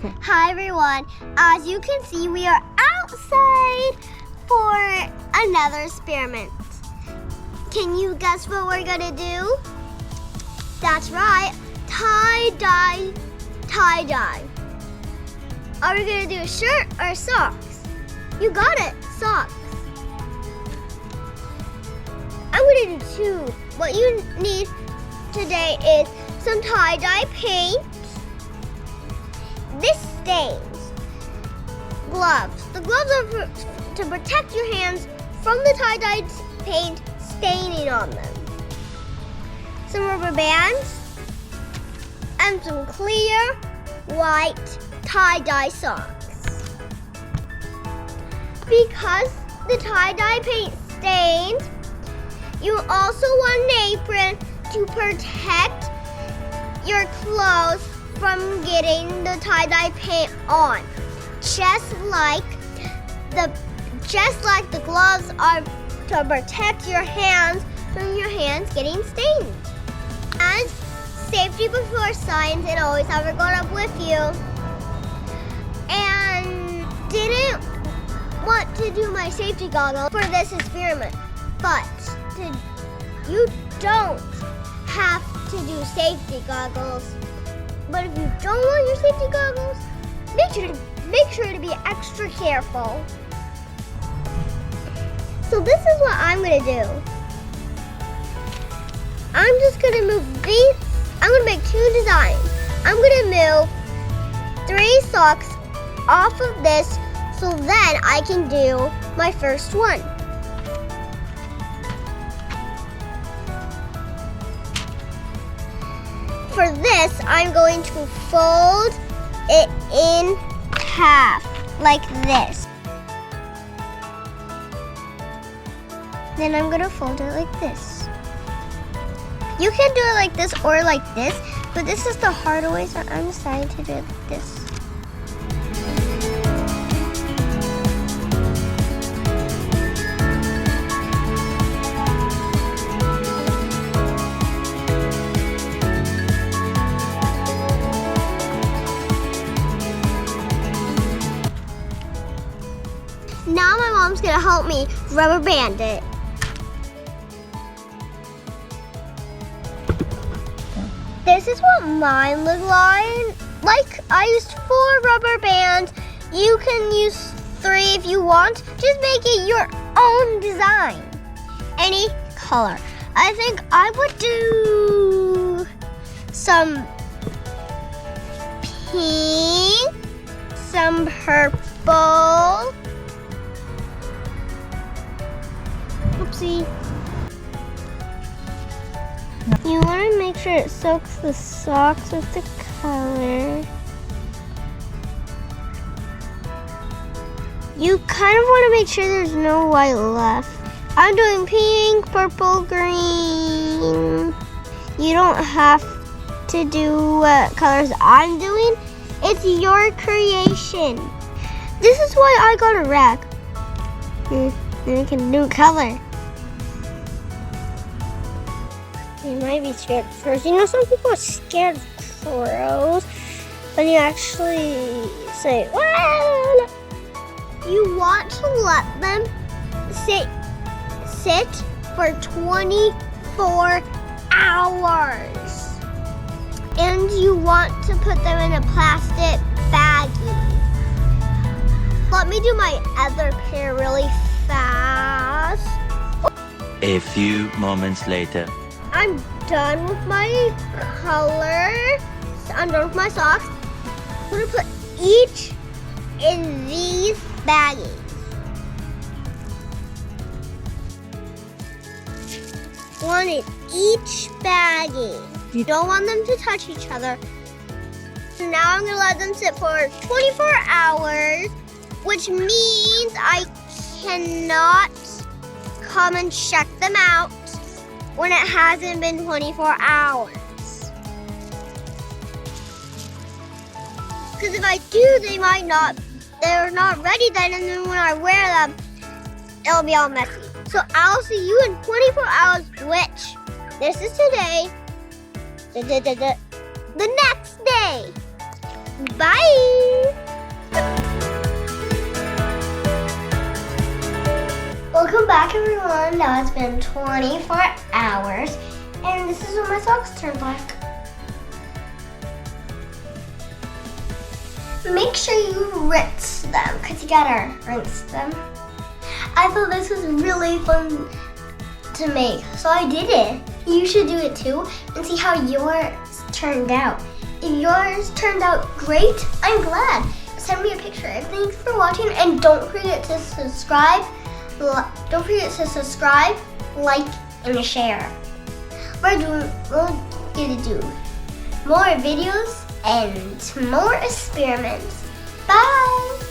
Hi everyone, as you can see we are outside for another experiment. Can you guess what we're gonna do? That's right, tie-dye, tie-dye. Are we gonna do a shirt or socks? You got it, socks. I'm gonna do two. What you need today is some tie-dye paint. This stains. Gloves. The gloves are to protect your hands from the tie-dye paint staining on them. Some rubber bands and some clear white tie-dye socks. Because the tie-dye paint stains, you also want an apron to protect your clothes from getting the tie-dye paint on. Just like the gloves are to protect your hands from your hands getting stained. And safety before science, and always have it going up with you. And didn't want to do my safety goggles for this experiment, but you don't have to do safety goggles. But if you don't want your safety goggles, make sure to be extra careful. So this is what I'm gonna do. I'm just gonna move these. I'm gonna make two designs. I'm gonna move 3 socks off of this so then I can do my first one. For this, I'm going to fold it in half, like this. Then I'm gonna fold it like this. You can do it like this or like this, but this is the harder way, so I'm deciding to do it like this. Now my mom's gonna help me rubber band it. This is what mine look like. I used 4 rubber bands. You can use 3 if you want. Just make it your own design. Any color. I think I would do some pink, some purple. Oopsie. You want to make sure it soaks the socks with the color. You kind of want to make sure there's no white left. I'm doing pink, purple, green. You don't have to do what colors I'm doing. It's your creation. This is why I got a rack. Then we can do color. You might be scared at first. You know, some people are scared of crows, but you actually say, well, you want to let them sit for 24 hours. And you want to put them in a plastic baggie. Let me do my other pair really fast. A few moments later. I'm done with my color. I'm done with my socks. I'm gonna put each in these baggies. One in each baggie. You don't want them to touch each other. So now I'm gonna let them sit for 24 hours, which means I cannot come and check them out when it hasn't been 24 hours. Because if I do, they're not ready then, and then when I wear them, it'll be all messy. So I'll see you in 24 hours, which, this is today, the next day. Bye! Welcome back, everyone. Now it's been 24 hours, and this is when my socks turn black. Make sure you rinse them, because you gotta rinse them. I thought this was really fun to make, so I did it. You should do it too and see how yours turned out. If yours turned out great, I'm glad. Send me a picture. Thanks for watching, and don't forget to subscribe. Don't forget to subscribe, like, and share. We're gonna do more videos and more experiments. Bye!